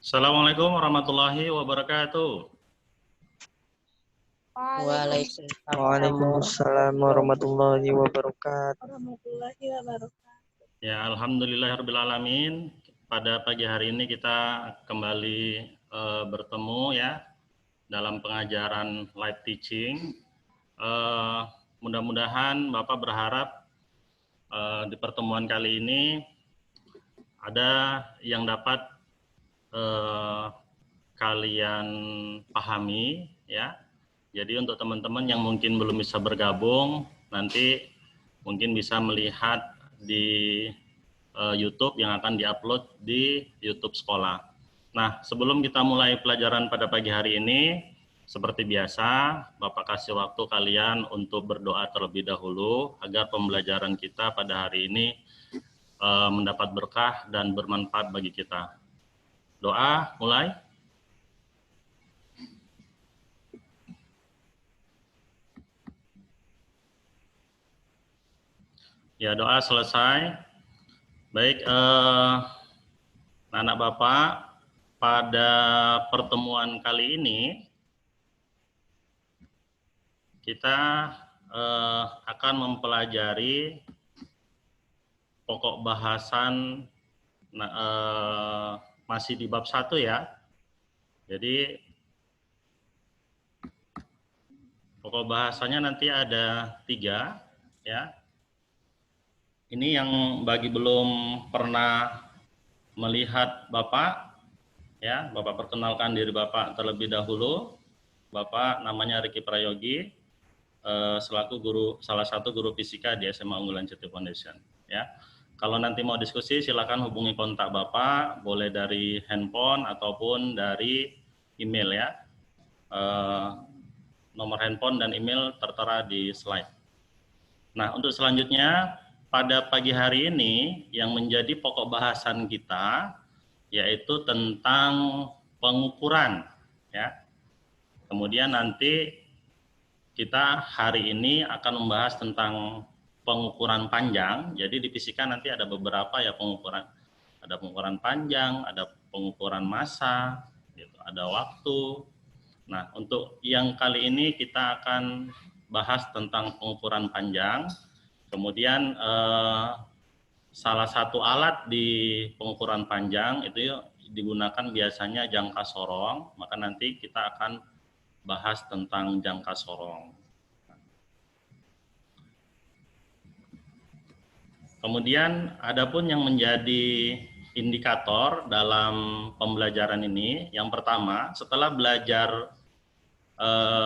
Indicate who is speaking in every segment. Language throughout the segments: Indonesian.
Speaker 1: Assalamualaikum warahmatullahi wabarakatuh.
Speaker 2: Waalaikumsalam warahmatullahi wabarakatuh.
Speaker 1: Ya, alhamdulillahirrabbilalamin. Pada pagi hari ini kita kembali bertemu ya dalam pengajaran live teaching. Mudah-mudahan Bapak berharap di pertemuan kali ini ada yang dapat kalian pahami ya. Jadi untuk teman-teman yang mungkin belum bisa bergabung, nanti mungkin bisa melihat di YouTube yang akan diupload di YouTube sekolah. Nah, sebelum kita mulai pelajaran pada pagi hari ini, seperti biasa, Bapak kasih waktu kalian untuk berdoa terlebih dahulu agar pembelajaran kita pada hari ini mendapat berkah dan bermanfaat bagi kita. Doa, mulai. Ya, doa selesai. Baik, anak Bapak, pada pertemuan kali ini kita akan mempelajari pokok bahasan masih di bab 1 ya. Jadi pokok bahasanya nanti ada 3 ya. Ini yang bagi belum pernah melihat Bapak, ya, Bapak perkenalkan diri Bapak terlebih dahulu. Bapak namanya Ricky Prayogi, selaku salah satu guru fisika di SMA Unggulan City Foundation. Ya, kalau nanti mau diskusi silakan hubungi kontak Bapak, boleh dari handphone ataupun dari email ya. Nomor handphone dan email tertera di slide. Nah, untuk selanjutnya pada pagi hari ini yang menjadi pokok bahasan kita yaitu tentang pengukuran ya. Kemudian nanti kita hari ini akan membahas tentang pengukuran panjang. Jadi di fisika nanti ada beberapa ya pengukuran. Ada pengukuran panjang, ada pengukuran massa, gitu, ada waktu. Nah, untuk yang kali ini kita akan bahas tentang pengukuran panjang. Kemudian salah satu alat di pengukuran panjang itu digunakan biasanya jangka sorong, maka nanti kita akan bahas tentang jangka sorong. Kemudian adapun yang menjadi indikator dalam pembelajaran ini, yang pertama setelah belajar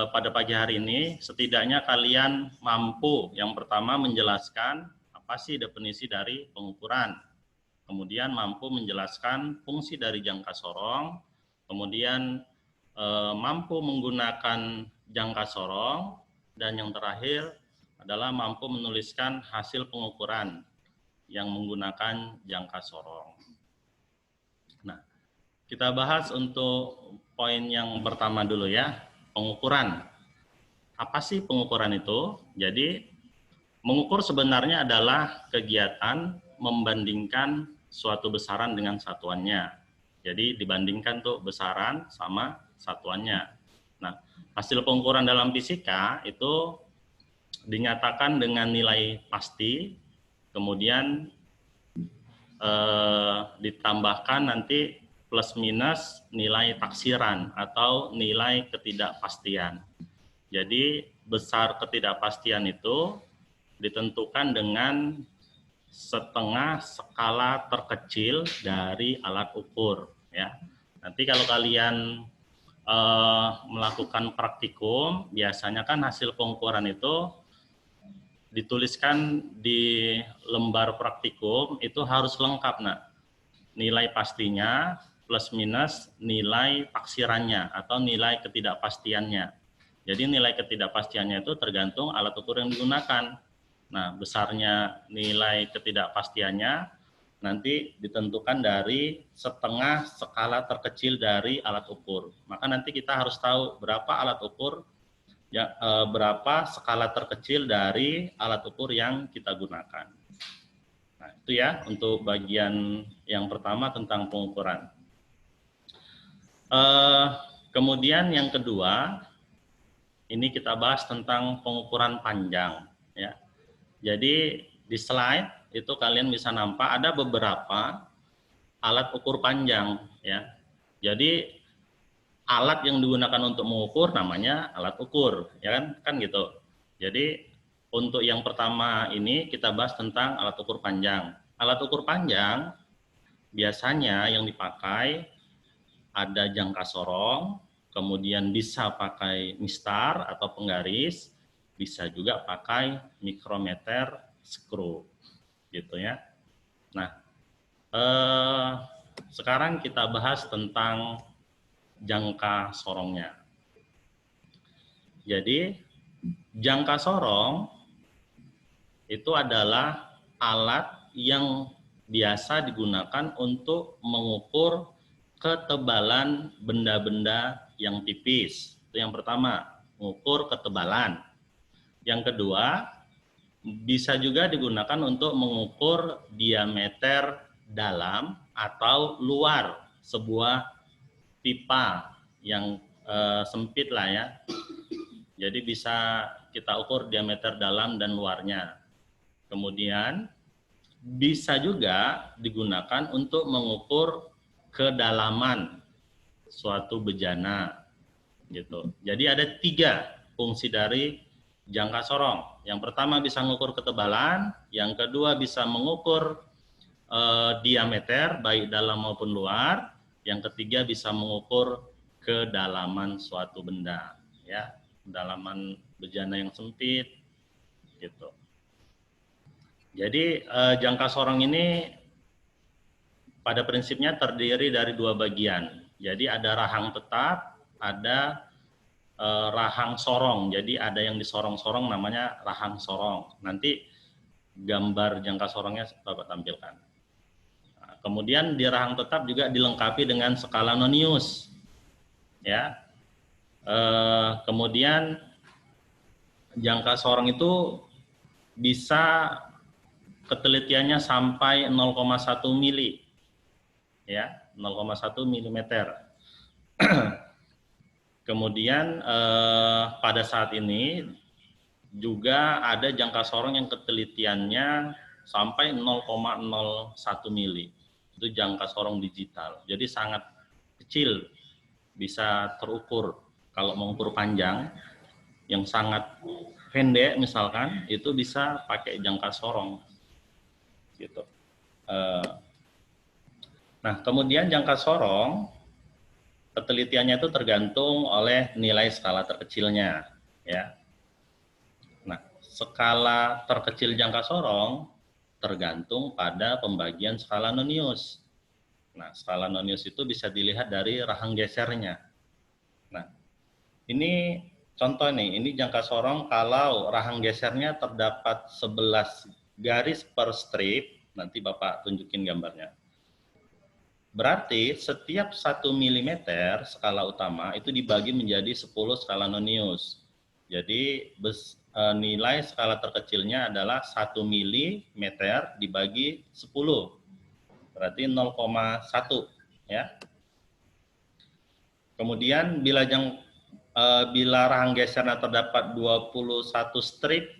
Speaker 1: pada pagi hari ini, setidaknya kalian mampu yang pertama menjelaskan apa sih definisi dari pengukuran, kemudian mampu menjelaskan fungsi dari jangka sorong, kemudian mampu menggunakan jangka sorong, dan yang terakhir adalah mampu menuliskan hasil pengukuran yang menggunakan jangka sorong. Nah, kita bahas untuk poin yang pertama dulu ya, pengukuran. Apa sih pengukuran itu? Jadi, mengukur sebenarnya adalah kegiatan membandingkan suatu besaran dengan satuannya. Jadi dibandingkan tuh besaran sama satuannya. Nah, hasil pengukuran dalam fisika itu dinyatakan dengan nilai pasti, kemudian ditambahkan nanti plus minus nilai taksiran atau nilai ketidakpastian. Jadi besar ketidakpastian itu ditentukan dengan setengah skala terkecil dari alat ukur ya. Nanti kalau kalian melakukan praktikum, biasanya kan hasil pengukuran itu dituliskan di lembar praktikum itu harus lengkap, nah. Nilai pastinya plus minus nilai taksirannya atau nilai ketidakpastiannya. Jadi nilai ketidakpastiannya itu tergantung alat ukur yang digunakan. Nah, besarnya nilai ketidakpastiannya nanti ditentukan dari setengah skala terkecil dari alat ukur. Maka nanti kita harus tahu berapa alat ukur, ya, berapa skala terkecil dari alat ukur yang kita gunakan. Nah, itu ya untuk bagian yang pertama tentang pengukuran. Eh, Kemudian yang kedua, ini kita bahas tentang pengukuran panjang. Ya. Jadi di slide itu kalian bisa nampak ada beberapa alat ukur panjang. Ya. Jadi alat yang digunakan untuk mengukur namanya alat ukur, ya kan gitu. Jadi untuk yang pertama ini kita bahas tentang alat ukur panjang. Alat ukur panjang biasanya yang dipakai ada jangka sorong, kemudian bisa pakai mistar atau penggaris, bisa juga pakai mikrometer skru, gitu ya. Nah, sekarang kita bahas tentang jangka sorongnya. Jadi jangka sorong itu adalah alat yang biasa digunakan untuk mengukur ketebalan benda-benda yang tipis. Itu yang pertama, mengukur ketebalan. Yang kedua, bisa juga digunakan untuk mengukur diameter dalam atau luar sebuah pipa yang sempit lah ya. Jadi bisa kita ukur diameter dalam dan luarnya. Kemudian bisa juga digunakan untuk mengukur kedalaman suatu bejana gitu. Jadi ada 3 fungsi dari jangka sorong. Yang pertama bisa mengukur ketebalan, yang kedua bisa mengukur diameter baik dalam maupun luar, yang ketiga bisa mengukur kedalaman suatu benda, ya, kedalaman bejana yang sempit, gitu. Jadi jangka sorong ini pada prinsipnya terdiri dari 2 bagian. Jadi ada rahang tetap, ada rahang sorong. Jadi ada yang disorong-sorong namanya rahang sorong. Nanti gambar jangka sorongnya Bapak tampilkan. Nah, kemudian di rahang tetap juga dilengkapi dengan skala nonius. Ya. Kemudian jangka sorong itu bisa ketelitiannya sampai 0,1 mili. Ya, 0,1 milimeter. Kemudian pada saat ini juga ada jangka sorong yang ketelitiannya sampai 0,01 mili. Itu jangka sorong digital. Jadi sangat kecil, bisa terukur. Kalau mengukur panjang yang sangat pendek misalkan, itu bisa pakai jangka sorong. Gitu. Nah, kemudian jangka sorong ketelitiannya itu tergantung oleh nilai skala terkecilnya, ya. Nah, skala terkecil jangka sorong tergantung pada pembagian skala nonius. Nah, skala nonius itu bisa dilihat dari rahang gesernya. Nah, ini contoh nih, ini jangka sorong kalau rahang gesernya terdapat 11 garis per strip, nanti Bapak tunjukin gambarnya. Berarti setiap 1 mm skala utama itu dibagi menjadi 10 skala nonius. Jadi nilai skala terkecilnya adalah 1 mm dibagi 10. Berarti 0,1 ya. Kemudian bila rahang gesernya terdapat 21 strip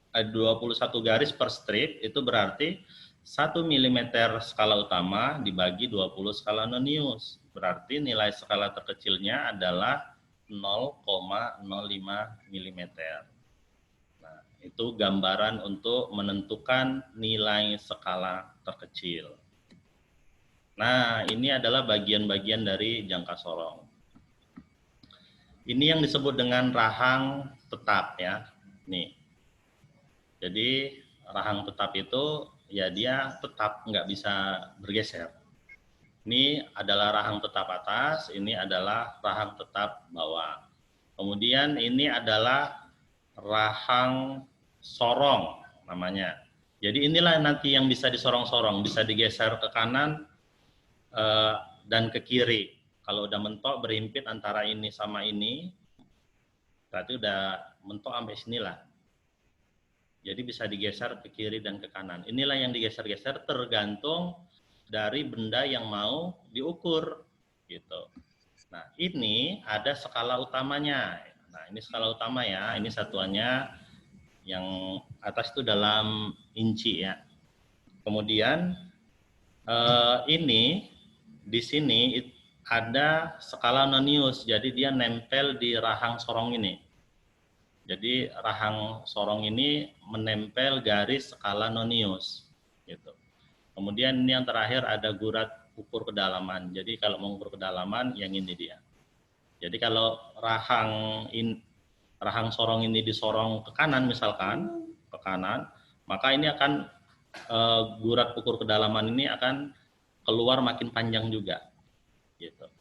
Speaker 1: 21 garis per strip, itu berarti 1 mm skala utama dibagi 20 skala nonius. Berarti nilai skala terkecilnya adalah 0,05 mm. Nah, itu gambaran untuk menentukan nilai skala terkecil. Nah, ini adalah bagian-bagian dari jangka sorong. Ini yang disebut dengan rahang tetap ya. Nih. Jadi rahang tetap itu ya dia tetap nggak bisa bergeser. Ini adalah rahang tetap atas, ini adalah rahang tetap bawah. Kemudian ini adalah rahang sorong namanya. Jadi inilah nanti yang bisa disorong-sorong, bisa digeser ke kanan dan ke kiri. Kalau udah mentok berhimpit antara ini sama ini, berarti udah mentok sampai sinilah. Jadi bisa digeser ke kiri dan ke kanan. Inilah yang digeser-geser tergantung dari benda yang mau diukur, gitu. Nah, ini ada skala utamanya. Nah, ini skala utama ya. Ini satuannya yang atas itu dalam inci ya. Kemudian ini di sini ada skala nonius. Jadi dia nempel di rahang sorong ini. Jadi rahang sorong ini menempel garis skala nonius gitu. Kemudian ini yang terakhir ada gurat ukur kedalaman. Jadi kalau mengukur kedalaman yang ini dia. Jadi kalau rahang sorong ini disorong ke kanan misalkan, ke kanan, maka ini akan gurat ukur kedalaman ini akan keluar makin panjang juga gitu.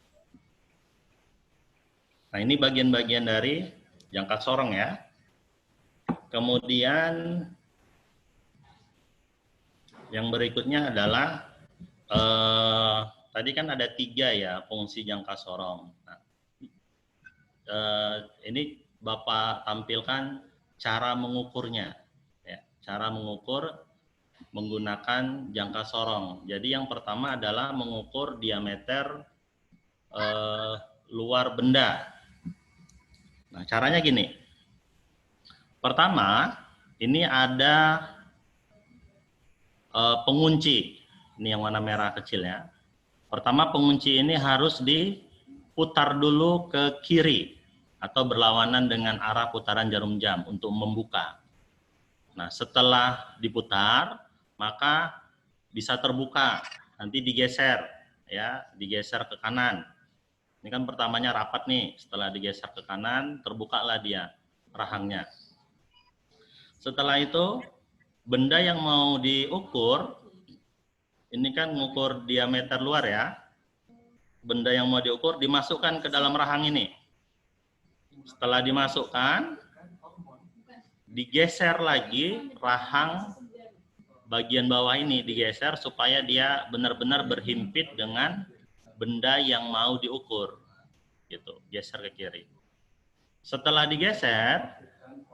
Speaker 1: Nah, ini bagian-bagian dari jangka sorong ya. Kemudian yang berikutnya adalah tadi kan ada 3 ya fungsi jangka sorong. Nah, ini Bapak tampilkan cara mengukurnya, ya, cara mengukur menggunakan jangka sorong. Jadi yang pertama adalah mengukur diameter luar benda. Nah, caranya gini. Pertama, ini ada pengunci. Ini yang warna merah kecil ya. Pertama, pengunci ini harus diputar dulu ke kiri atau berlawanan dengan arah putaran jarum jam untuk membuka. Nah, setelah diputar, maka bisa terbuka. Nanti digeser ya, digeser ke kanan. Ini kan pertamanya rapat nih, setelah digeser ke kanan, terbukalah dia rahangnya. Setelah itu, benda yang mau diukur, ini kan mengukur diameter luar ya. Benda yang mau diukur dimasukkan ke dalam rahang ini. Setelah dimasukkan, digeser lagi rahang bagian bawah ini, digeser supaya dia benar-benar berhimpit dengan benda yang mau diukur. Gitu, geser ke kiri. Setelah digeser,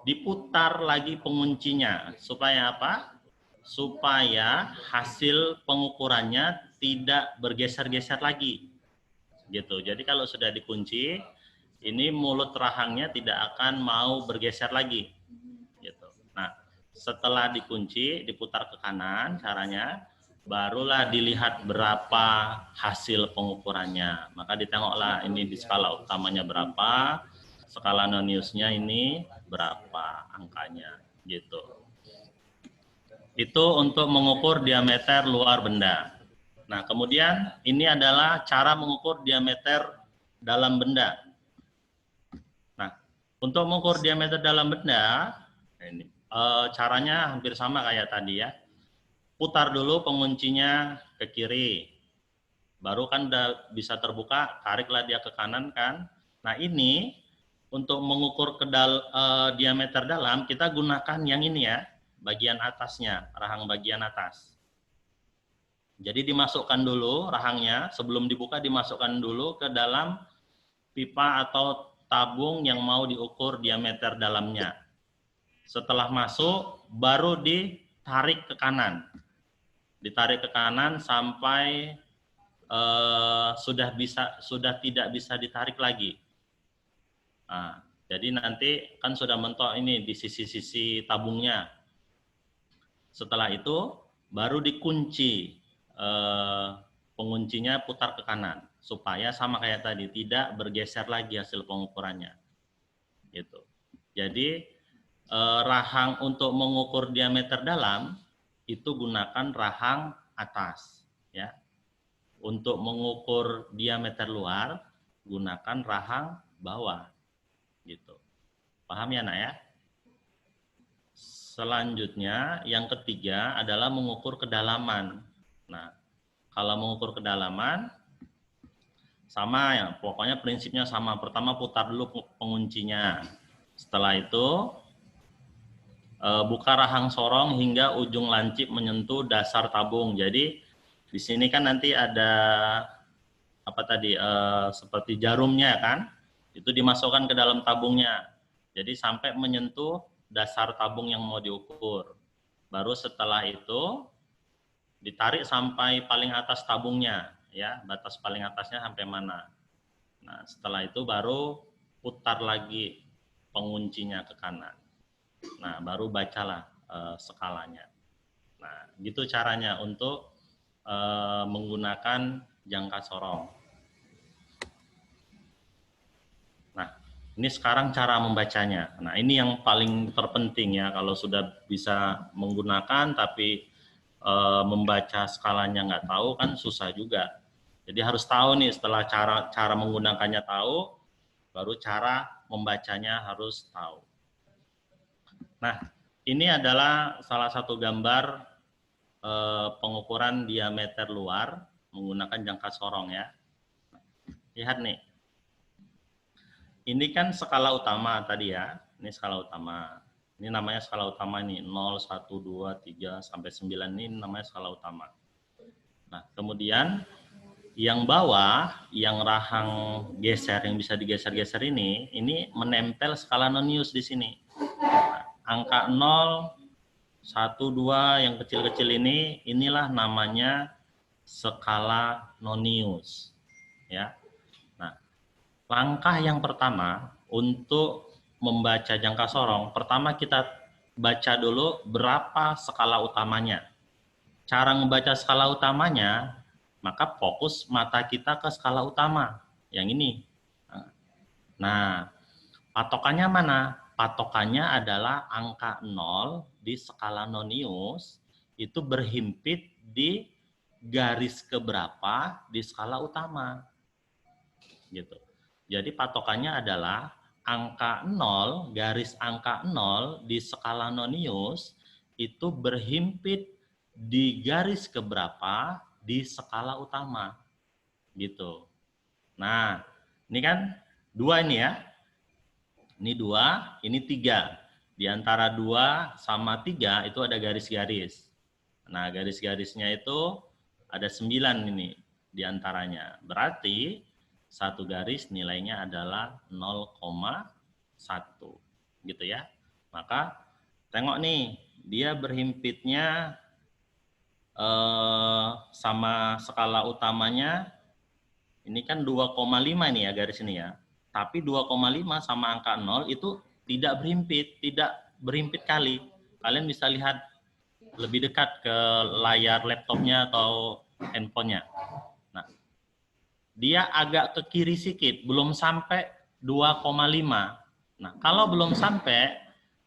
Speaker 1: diputar lagi penguncinya. Supaya apa? Supaya hasil pengukurannya tidak bergeser-geser lagi. Gitu. Jadi kalau sudah dikunci, ini mulut rahangnya tidak akan mau bergeser lagi. Gitu. Nah, setelah dikunci, diputar ke kanan caranya, barulah dilihat berapa hasil pengukurannya. Maka ditengoklah ini di skala utamanya berapa, skala noniusnya ini berapa angkanya gitu. Itu untuk mengukur diameter luar benda. Nah, kemudian ini adalah cara mengukur diameter dalam benda. Nah, untuk mengukur diameter dalam benda, ini caranya hampir sama kayak tadi ya. Putar dulu penguncinya ke kiri. Baru kan udah bisa terbuka, tariklah dia ke kanan kan. Nah, ini untuk mengukur diameter dalam, kita gunakan yang ini ya, bagian atasnya, rahang bagian atas. Jadi dimasukkan dulu rahangnya, sebelum dibuka dimasukkan dulu ke dalam pipa atau tabung yang mau diukur diameter dalamnya. Setelah masuk, baru ditarik ke kanan. Ditarik ke kanan sampai sudah tidak bisa ditarik lagi. Nah, jadi nanti kan sudah mentok ini di sisi-sisi tabungnya. Setelah itu baru dikunci, penguncinya putar ke kanan supaya sama kayak tadi tidak bergeser lagi hasil pengukurannya. Gitu. Jadi rahang untuk mengukur diameter dalam itu gunakan rahang atas, ya. Untuk mengukur diameter luar gunakan rahang bawah. Gitu. Paham ya, Nak ya? Selanjutnya, yang ketiga adalah mengukur kedalaman. Nah, kalau mengukur kedalaman, sama ya, pokoknya prinsipnya sama. Pertama putar dulu penguncinya. Setelah itu, buka rahang sorong hingga ujung lancip menyentuh dasar tabung. Jadi, di sini kan nanti ada apa tadi, seperti jarumnya kan, itu dimasukkan ke dalam tabungnya. Jadi sampai menyentuh dasar tabung yang mau diukur. Baru setelah itu ditarik sampai paling atas tabungnya, ya, batas paling atasnya sampai mana. Nah, setelah itu baru putar lagi penguncinya ke kanan. Nah, baru bacalah skalanya. Nah, gitu caranya untuk menggunakan jangka sorong. Nah, ini sekarang cara membacanya. Nah, ini yang paling terpenting ya, kalau sudah bisa menggunakan tapi membaca skalanya nggak tahu kan susah juga. Jadi harus tahu nih, setelah cara menggunakannya tahu, baru cara membacanya harus tahu. Nah, ini adalah salah satu gambar pengukuran diameter luar menggunakan jangka sorong ya. Lihat nih. Ini kan skala utama tadi ya. Ini skala utama. Ini namanya skala utama ini 0, 1, 2, 3 sampai 9 ini namanya skala utama. Nah, kemudian yang bawah, yang rahang geser yang bisa digeser-geser ini menempel skala nonius di sini. Nah, angka 0, 1, 2 yang kecil-kecil ini, inilah namanya skala nonius. Ya. Nah, langkah yang pertama untuk membaca jangka sorong, pertama kita baca dulu berapa skala utamanya. Cara membaca skala utamanya, maka fokus mata kita ke skala utama, yang ini. Nah, patokannya mana? Patokannya adalah angka 0 di skala nonius itu berhimpit di garis keberapa di skala utama. Gitu. Jadi patokannya adalah angka 0, garis angka 0 di skala nonius itu berhimpit di garis keberapa di skala utama. Gitu. Nah, ini kan 2 ini ya. Ini 2, ini 3. Di antara 2 sama 3 itu ada garis-garis. Nah, garis-garisnya itu ada 9 ini di antaranya. Berarti satu garis nilainya adalah 0,1. Gitu ya. Maka tengok nih, dia berhimpitnya sama skala utamanya ini kan 2,5 nih ya garis ini ya. Tapi 2,5 sama angka 0 itu tidak berhimpit kali. Kalian bisa lihat lebih dekat ke layar laptopnya atau handphonenya. Nah, dia agak ke kiri sedikit, belum sampai 2,5. Nah, kalau belum sampai,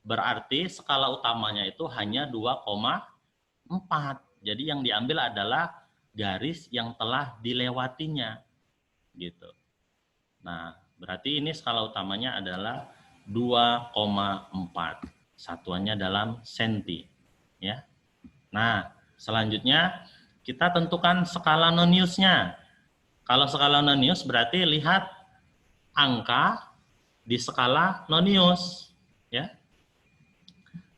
Speaker 1: berarti skala utamanya itu hanya 2,4. Jadi yang diambil adalah garis yang telah dilewatinya. Gitu. Nah, berarti ini skala utamanya adalah 2,4. Satuannya dalam senti. Ya. Nah, selanjutnya kita tentukan skala noniusnya. Kalau skala nonius berarti lihat angka di skala nonius. Ya.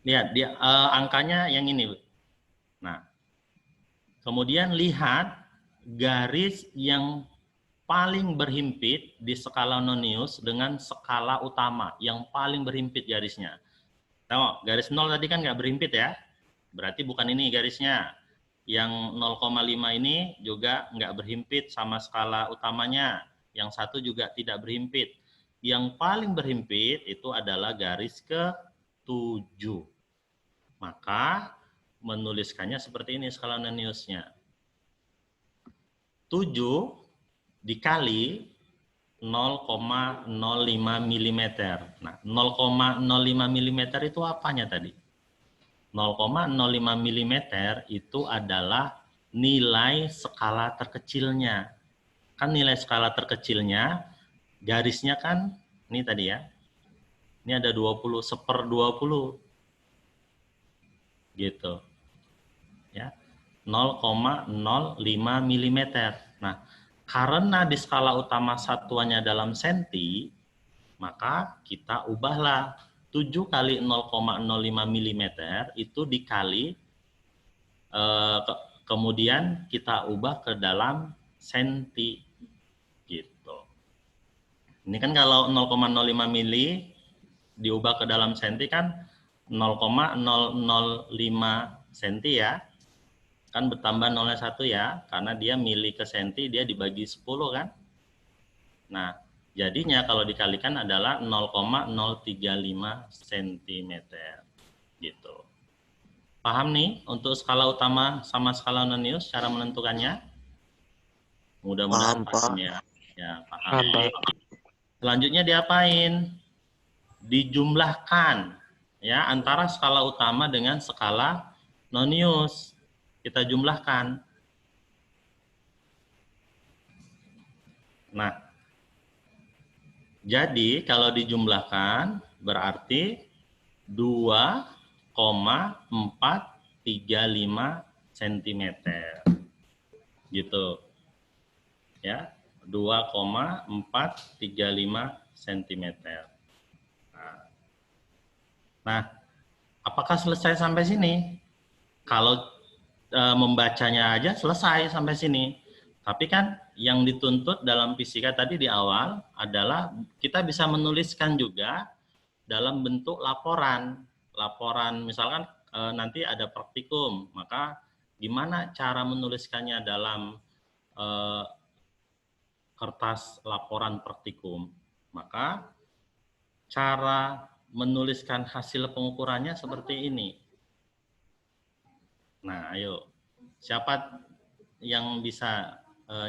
Speaker 1: Lihat dia angkanya yang ini. Nah, kemudian lihat garis yang paling berhimpit di skala nonius dengan skala utama, yang paling berhimpit garisnya. Tengok, garis 0 tadi kan nggak berhimpit ya, berarti bukan ini garisnya. Yang 0,5 ini juga nggak berhimpit sama skala utamanya, yang satu juga tidak berhimpit. Yang paling berhimpit itu adalah garis ke-7. Maka menuliskannya seperti ini skala noniusnya. 7 dikali 0,05 mm. Nah, 0,05 mm itu apanya tadi? 0,05 mm itu adalah nilai skala terkecilnya. Kan nilai skala terkecilnya, garisnya kan, ini tadi ya, ini ada 20, 1/20. Gitu. Ya, 0,05 mm. Nah, karena di skala utama satuannya dalam senti, maka kita ubahlah 7 kali 0,05 mm itu dikali, kemudian kita ubah ke dalam senti. Gitu. Ini kan kalau 0,05 mili diubah ke dalam senti kan 0,005 senti ya. Kan bertambah 0-1 ya, karena dia mili ke senti, dia dibagi 10 kan. Nah, Jadinya kalau dikalikan adalah 0,035 cm. Gitu. Paham nih untuk skala utama sama skala nonius cara menentukannya? Mudah-mudahan paham ya. Ya, paham.
Speaker 2: Paham, Pak.
Speaker 1: Selanjutnya diapain? Dijumlahkan ya antara skala utama dengan skala nonius. Kita jumlahkan. Nah, jadi kalau dijumlahkan berarti 2,435 cm. Gitu. Ya, 2,435 cm. Nah, apakah selesai sampai sini? Kalau membacanya aja selesai sampai sini. Tapi kan yang dituntut dalam fisika tadi di awal adalah kita bisa menuliskan juga dalam bentuk laporan. Laporan misalkan nanti ada praktikum, maka gimana cara menuliskannya dalam kertas laporan praktikum? Maka cara menuliskan hasil pengukurannya seperti ini. Nah, ayo. Siapa yang bisa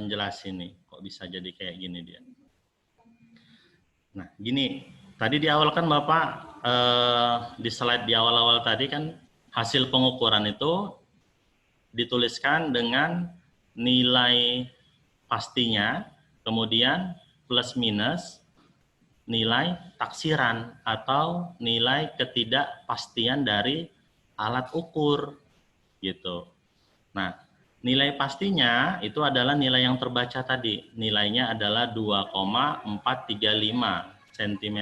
Speaker 1: jelasin nih? Kok bisa jadi kayak gini dia? Nah, gini. Tadi di awal kan Bapak di slide di awal-awal tadi kan hasil pengukuran itu dituliskan dengan nilai pastinya, kemudian plus minus nilai taksiran atau nilai ketidakpastian dari alat ukur gitu. Nah, nilai pastinya itu adalah nilai yang terbaca tadi. Nilainya adalah 2,435 cm.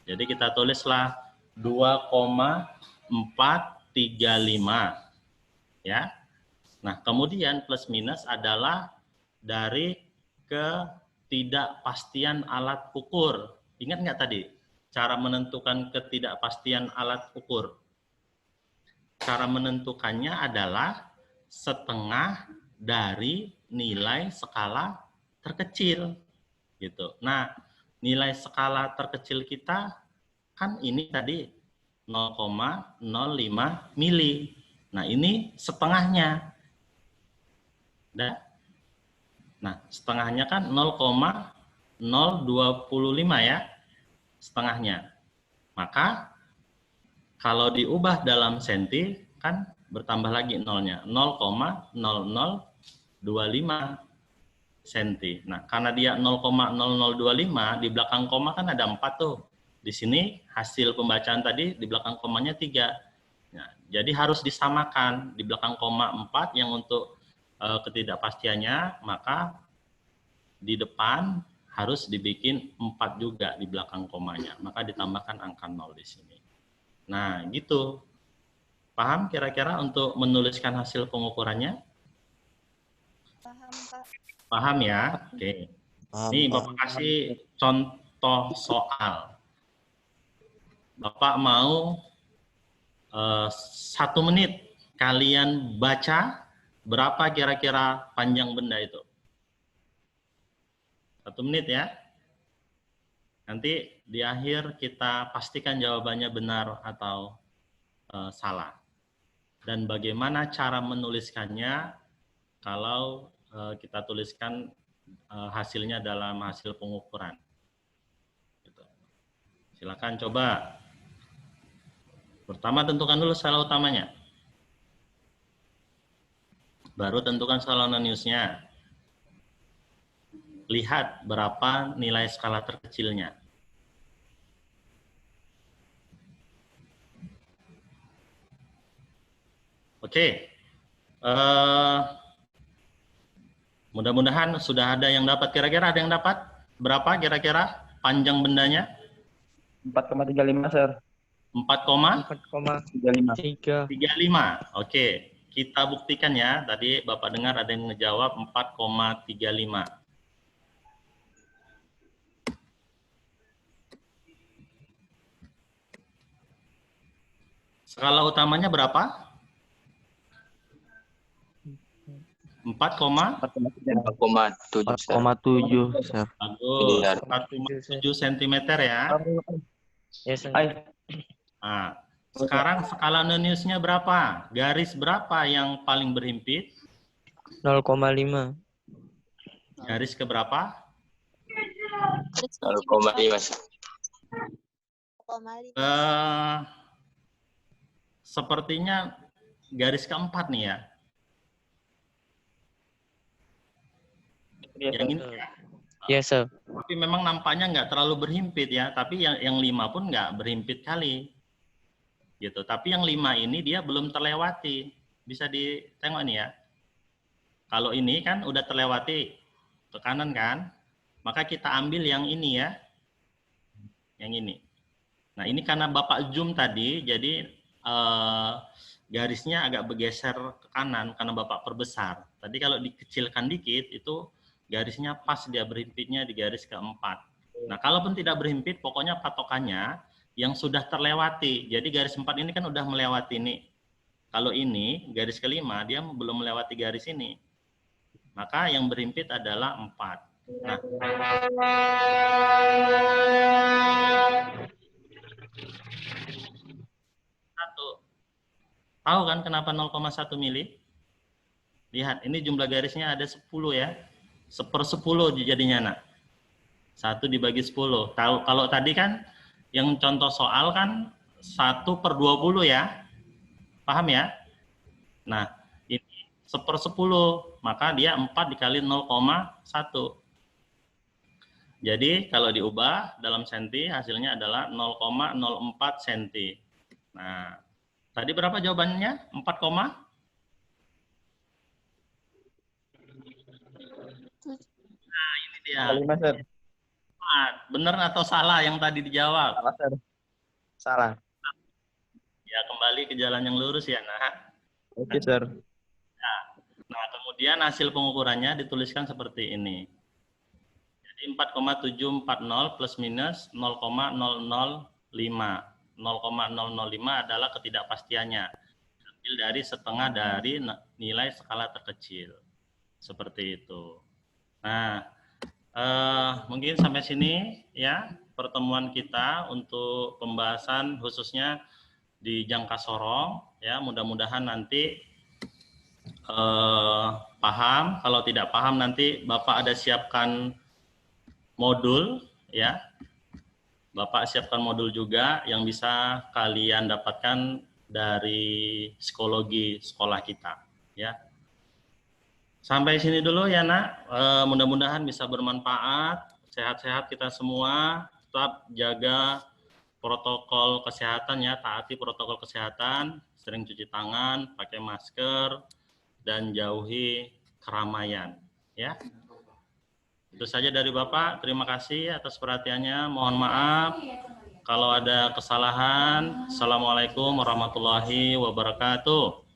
Speaker 1: Jadi kita tulislah 2,435 ya. Nah, kemudian plus minus adalah dari ketidakpastian alat ukur. Ingat nggak tadi cara menentukan ketidakpastian alat ukur? Cara menentukannya adalah setengah dari nilai skala terkecil gitu. Nah, nilai skala terkecil kita kan ini tadi 0,05 mili. Nah, ini setengahnya. Nah, setengahnya kan 0,025 ya, setengahnya. Maka kalau diubah dalam senti, kan bertambah lagi nolnya, 0,0025 senti. Nah, karena dia 0,0025, di belakang koma kan ada 4 tuh. Di sini hasil pembacaan tadi, di belakang komanya 3. Nah, jadi harus disamakan, di belakang koma 4 yang untuk ketidakpastiannya, maka di depan harus dibikin 4 juga di belakang komanya. Maka ditambahkan angka 0 di sini. Nah, gitu. Paham kira-kira untuk menuliskan hasil pengukurannya?
Speaker 3: Paham, Pak.
Speaker 1: Paham ya? Oke. Nih, Bapak kasih contoh soal. Bapak mau 1 menit kalian baca berapa kira-kira panjang benda itu? 1 menit ya. Nanti di akhir kita pastikan jawabannya benar atau salah. Dan bagaimana cara menuliskannya kalau kita tuliskan hasilnya dalam hasil pengukuran. Gitu. Silakan coba. Pertama tentukan dulu skala utamanya. Baru tentukan skala noniusnya. Lihat berapa nilai skala terkecilnya. Oke. Mudah-mudahan sudah ada yang dapat. Kira-kira ada yang dapat? Berapa kira-kira panjang bendanya?
Speaker 4: 4,35, Sir.
Speaker 2: 4,35.
Speaker 1: 4,35. Oke. Kita buktikan ya. Tadi Bapak dengar ada yang ngejawab 4,35. Skala utamanya berapa? 4,35.
Speaker 5: 4,7 Sir.
Speaker 6: 4,7 Sir.
Speaker 1: Bagus.
Speaker 5: Iya.
Speaker 1: 4,7 cm ya.
Speaker 2: Ya, Sir.
Speaker 1: Nah, sekarang skala Noniusnya berapa? Garis berapa yang paling berhimpit?
Speaker 2: 0,5.
Speaker 1: Garis ke berapa?
Speaker 5: 0,5 Sir.
Speaker 3: 0,5.
Speaker 1: Sepertinya garis keempat nih ya. Yang ini ya.
Speaker 2: Ya, Sir.
Speaker 1: Tapi memang nampaknya nggak terlalu berhimpit ya. Tapi yang 5 pun nggak berhimpit kali. Gitu. Tapi yang 5 ini dia belum terlewati. Bisa ditengok nih ya. Kalau ini kan udah terlewati ke kanan kan. Maka kita ambil yang ini ya. Yang ini. Nah ini karena Bapak zoom tadi. Jadi garisnya agak bergeser ke kanan karena Bapak perbesar. Tadi kalau dikecilkan dikit itu garisnya pas dia berhimpitnya di garis keempat. Nah, kalaupun tidak berhimpit, pokoknya patokannya yang sudah terlewati. Jadi garis 4 ini kan udah melewati ini. Kalau ini garis kelima dia belum melewati garis ini. Maka yang berhimpit adalah 4. Nah, tahu kan kenapa 0,1 mili? Lihat, ini jumlah garisnya ada 10 ya. 1/10 jadinya, nak. 1 dibagi 10. Tahu kalau tadi kan yang contoh soal kan 1/20 ya. Paham ya? Nah, ini 1/10, maka dia 4 dikali 0,1. Jadi kalau diubah dalam senti hasilnya adalah 0,04 senti. Nah, tadi berapa jawabannya? 4, ya.
Speaker 4: 5 Sir.
Speaker 1: Benar atau salah yang tadi dijawab?
Speaker 4: Salah Sir. Salah.
Speaker 1: Ya, kembali ke jalan yang lurus ya, nah.
Speaker 4: Oke Sir.
Speaker 1: Nah, kemudian hasil pengukurannya dituliskan seperti ini. Jadi 4,740 plus minus 0,005. 0,005 adalah ketidakpastiannya. Ambil dari setengah dari nilai skala terkecil. Seperti itu. Nah, mungkin sampai sini ya pertemuan kita untuk pembahasan khususnya di jangka sorong ya, mudah-mudahan nanti paham. Kalau tidak paham nanti Bapak ada siapkan modul ya, Bapak siapkan modul juga yang bisa kalian dapatkan dari psikologi sekolah kita ya. Sampai sini dulu ya, nak. Mudah-mudahan bisa bermanfaat. Sehat-sehat kita semua. Tetap jaga protokol kesehatan ya. Taati protokol kesehatan. Sering cuci tangan, pakai masker, dan jauhi keramaian. Ya. Itu saja dari Bapak. Terima kasih atas perhatiannya. Mohon maaf kalau ada kesalahan. Assalamualaikum warahmatullahi wabarakatuh.